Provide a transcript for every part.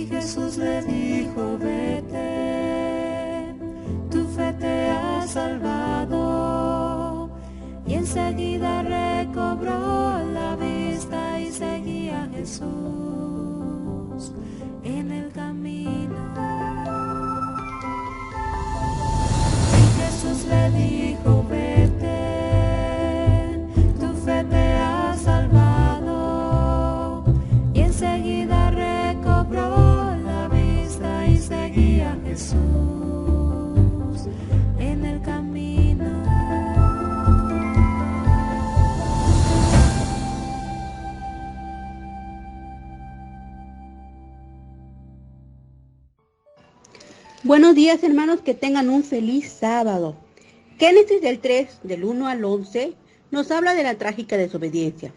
Y Jesús le dijo, vete, tu fe te ha salvado. Y enseguida recobró la vista y seguía a Jesús en el camino. Y Jesús le dijo, vete, tu fe te ha salvado. Y enseguida recobró la vista y seguía a Jesús en el camino. Buenos días, hermanos, que tengan un feliz sábado. Génesis del 3, del 1 al 11, nos habla de la trágica desobediencia,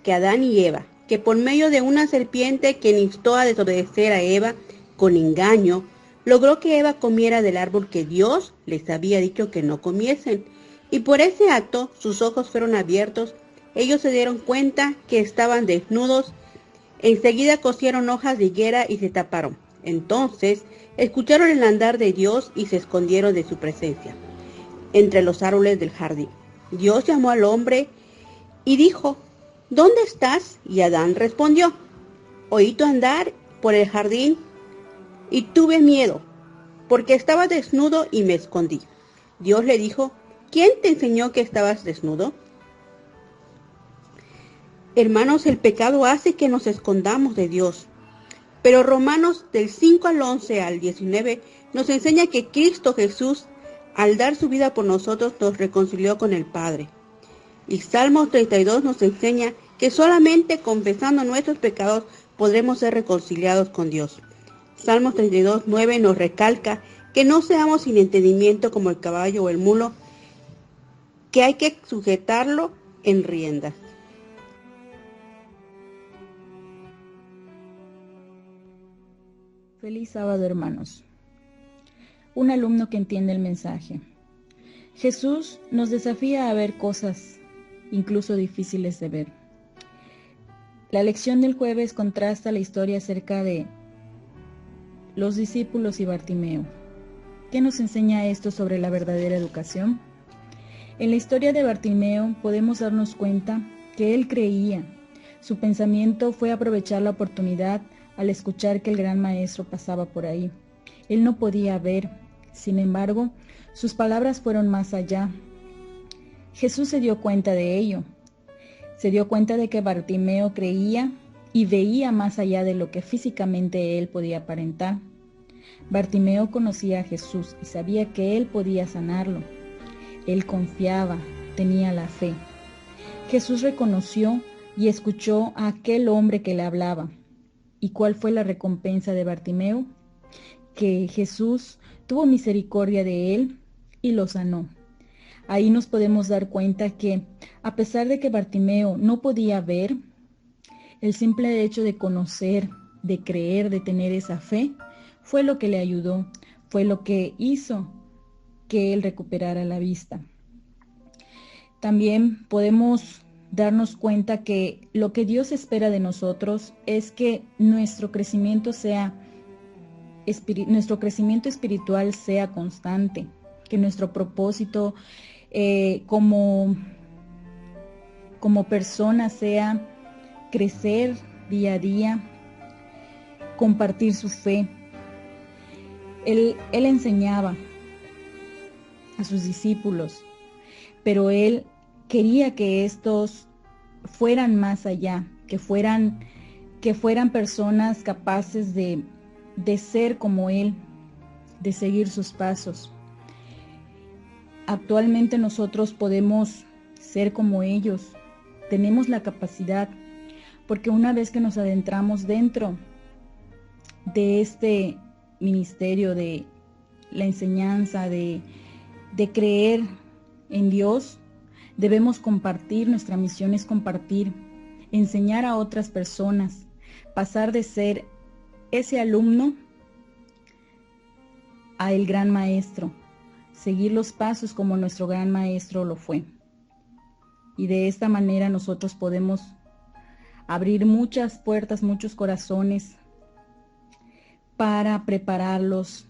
que Adán y Eva, que por medio de una serpiente que instó a desobedecer a Eva con engaño, logró que Eva comiera del árbol que Dios les había dicho que no comiesen. Y por ese acto sus ojos fueron abiertos, ellos se dieron cuenta que estaban desnudos, enseguida cosieron hojas de higuera y se taparon. Entonces escucharon el andar de Dios y se escondieron de su presencia entre los árboles del jardín. Dios llamó al hombre y dijo, ¿dónde estás? Y Adán respondió, oí tu andar por el jardín y tuve miedo, porque estaba desnudo y me escondí. Dios le dijo, ¿quién te enseñó que estabas desnudo? Hermanos, el pecado hace que nos escondamos de Dios. Pero Romanos del 5 al 11 al 19 nos enseña que Cristo Jesús, al dar su vida por nosotros, nos reconcilió con el Padre. Y Salmos 32 nos enseña que solamente confesando nuestros pecados podremos ser reconciliados con Dios. Salmos 32, 9 nos recalca que no seamos sin entendimiento como el caballo o el mulo, que hay que sujetarlo en riendas. Feliz sábado, hermanos. Un alumno que entiende el mensaje. Jesús nos desafía a ver cosas incluso difíciles de ver. La lección del jueves contrasta la historia acerca de los discípulos y Bartimeo. ¿Qué nos enseña esto sobre la verdadera educación? En la historia de Bartimeo podemos darnos cuenta que él creía. Su pensamiento fue aprovechar la oportunidad al escuchar que el gran maestro pasaba por ahí. Él no podía ver, sin embargo, sus palabras fueron más allá. Jesús se dio cuenta de ello. Se dio cuenta de que Bartimeo creía y veía más allá de lo que físicamente él podía aparentar. Bartimeo conocía a Jesús y sabía que él podía sanarlo. Él confiaba, tenía la fe. Jesús reconoció y escuchó a aquel hombre que le hablaba. ¿Y cuál fue la recompensa de Bartimeo? Que Jesús tuvo misericordia de él y lo sanó. Ahí nos podemos dar cuenta que, a pesar de que Bartimeo no podía ver, el simple hecho de conocer, de creer, de tener esa fe, fue lo que le ayudó, fue lo que hizo que él recuperara la vista. También podemos darnos cuenta que lo que Dios espera de nosotros es que nuestro crecimiento espiritual sea constante, que nuestro propósito como persona sea crecer día a día, compartir su fe. Él enseñaba a sus discípulos, pero él quería que estos fueran más allá, que fueran personas capaces de ser como él, de seguir sus pasos. Actualmente nosotros podemos ser como ellos, tenemos la capacidad, porque una vez que nos adentramos dentro de este ministerio de la enseñanza, de creer en Dios, debemos compartir. Nuestra misión es compartir, enseñar a otras personas, pasar de ser ese alumno a el gran maestro, seguir los pasos como nuestro gran maestro lo fue. Y de esta manera nosotros podemos abrir muchas puertas, muchos corazones para prepararlos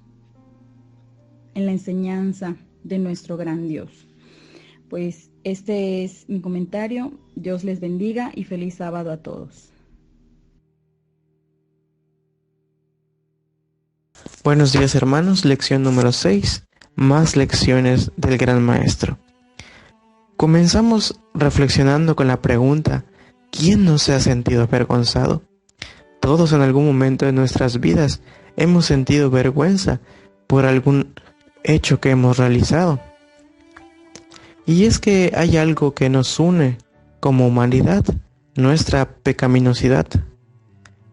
en la enseñanza de nuestro gran Dios. Pues este es mi comentario. Dios les bendiga y feliz sábado a todos. Buenos días, hermanos. Lección número 6. Más lecciones del Gran Maestro. Comenzamos reflexionando con la pregunta: ¿quién no se ha sentido avergonzado? Todos en algún momento de nuestras vidas hemos sentido vergüenza por algún hecho que hemos realizado. Y es que hay algo que nos une como humanidad, nuestra pecaminosidad.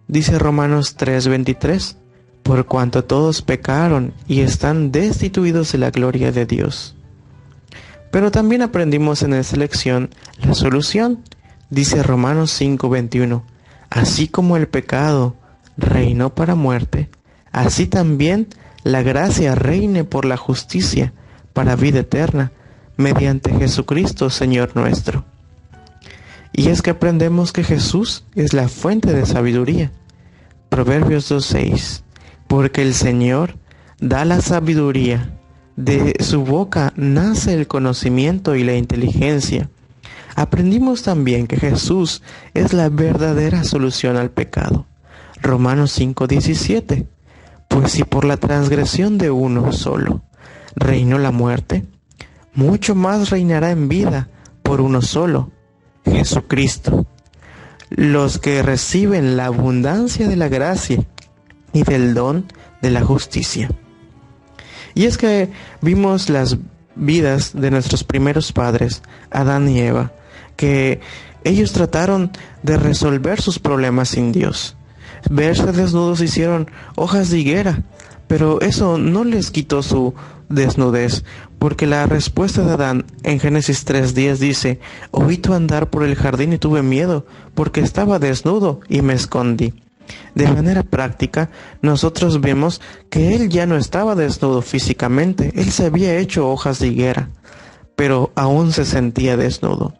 Dice Romanos 3:23, por cuanto todos pecaron y están destituidos de la gloria de Dios. Pero también aprendimos en esta lección la solución. Dice Romanos 5:21, así como el pecado reinó para muerte, así también la gracia reine por la justicia para vida eterna, mediante Jesucristo Señor nuestro. Y es que aprendemos que Jesús es la fuente de sabiduría. Proverbios 2:6, porque el Señor da la sabiduría, de su boca nace el conocimiento y la inteligencia. Aprendimos también que Jesús es la verdadera solución al pecado. Romanos 5:17, pues si por la transgresión de uno solo reinó la muerte, mucho más reinará en vida por uno solo, Jesucristo. Los que reciben la abundancia de la gracia y del don de la justicia. Y es que vimos las vidas de nuestros primeros padres, Adán y Eva, que ellos trataron de resolver sus problemas sin Dios. Verse desnudos hicieron hojas de higuera, pero eso no les quitó su desnudez, porque la respuesta de Adán en Génesis 3:10 dice: oí tu andar por el jardín y tuve miedo, porque estaba desnudo y me escondí. De manera práctica, nosotros vemos que él ya no estaba desnudo físicamente, él se había hecho hojas de higuera, pero aún se sentía desnudo.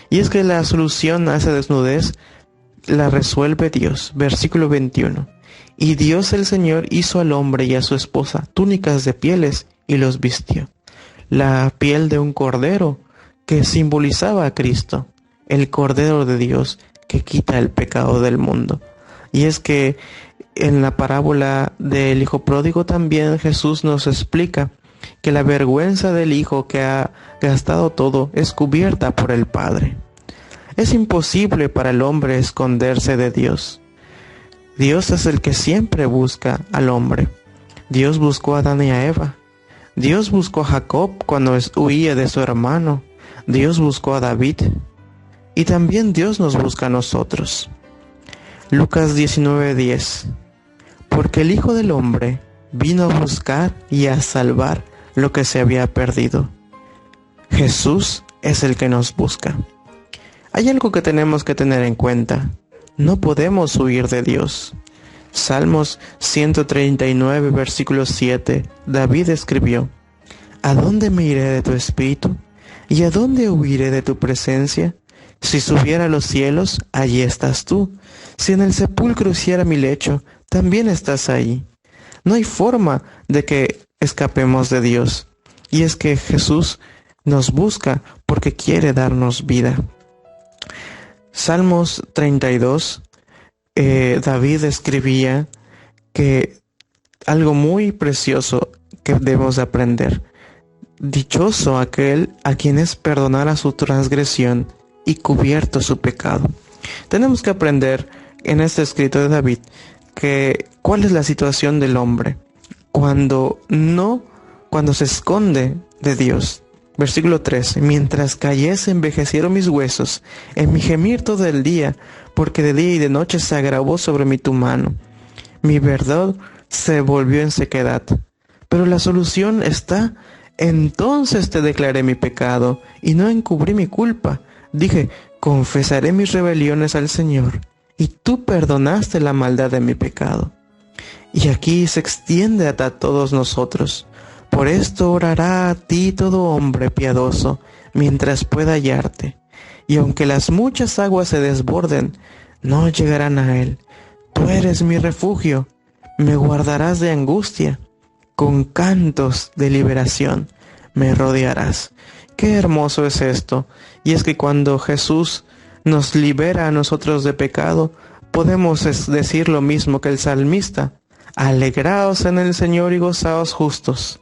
Y es que la solución a esa desnudez la resuelve Dios. Versículo 21. Y Dios el Señor hizo al hombre y a su esposa túnicas de pieles y los vistió. La piel de un cordero que simbolizaba a Cristo, el Cordero de Dios que quita el pecado del mundo. Y es que en la parábola del hijo pródigo también Jesús nos explica que la vergüenza del hijo que ha gastado todo es cubierta por el Padre. Es imposible para el hombre esconderse de Dios. Dios es el que siempre busca al hombre. Dios buscó a Adán y a Eva. Dios buscó a Jacob cuando huía de su hermano. Dios buscó a David. Y también Dios nos busca a nosotros. Lucas 19:10, porque el Hijo del Hombre vino a buscar y a salvar lo que se había perdido. Jesús es el que nos busca. Hay algo que tenemos que tener en cuenta: no podemos huir de Dios. Salmos 139, versículo 7, David escribió: ¿a dónde me iré de tu espíritu? ¿Y a dónde huiré de tu presencia? Si subiera a los cielos, allí estás tú. Si en el sepulcro hiciera mi lecho, también estás ahí. No hay forma de que escapemos de Dios. Y es que Jesús nos busca porque quiere darnos vida. Salmos 32, David escribía que algo muy precioso que debemos aprender. Dichoso aquel a quien es perdonada su transgresión y cubierto su pecado. Tenemos que aprender en este escrito de David que cuál es la situación del hombre cuando se esconde de Dios. Versículo 13, mientras cayese envejecieron mis huesos, en mi gemir todo el día, porque de día y de noche se agravó sobre mí tu mano. Mi verdad se volvió en sequedad. Pero la solución está: entonces te declaré mi pecado y no encubrí mi culpa. Dije, confesaré mis rebeliones al Señor, y tú perdonaste la maldad de mi pecado. Y aquí se extiende hasta todos nosotros. Por esto orará a ti todo hombre piadoso, mientras pueda hallarte. Y aunque las muchas aguas se desborden, no llegarán a él. Tú eres mi refugio, me guardarás de angustia, con cantos de liberación me rodearás. Qué hermoso es esto, y es que cuando Jesús nos libera a nosotros de pecado, podemos decir lo mismo que el salmista: alegraos en el Señor y gozaos justos,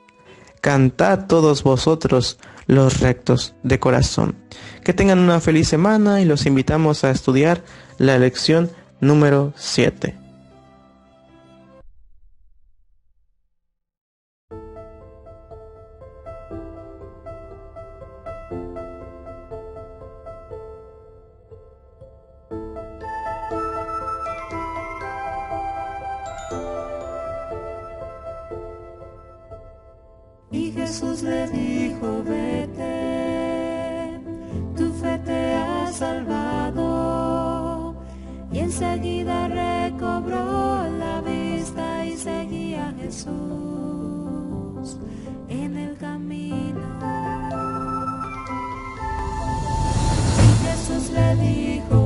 cantad todos vosotros los rectos de corazón. Que tengan una feliz semana y los invitamos a estudiar la lección número 7. Y Jesús le dijo: vete, tu fe te ha salvado. Y enseguida recobró la vista y seguía a Jesús en el camino. Y Jesús le dijo: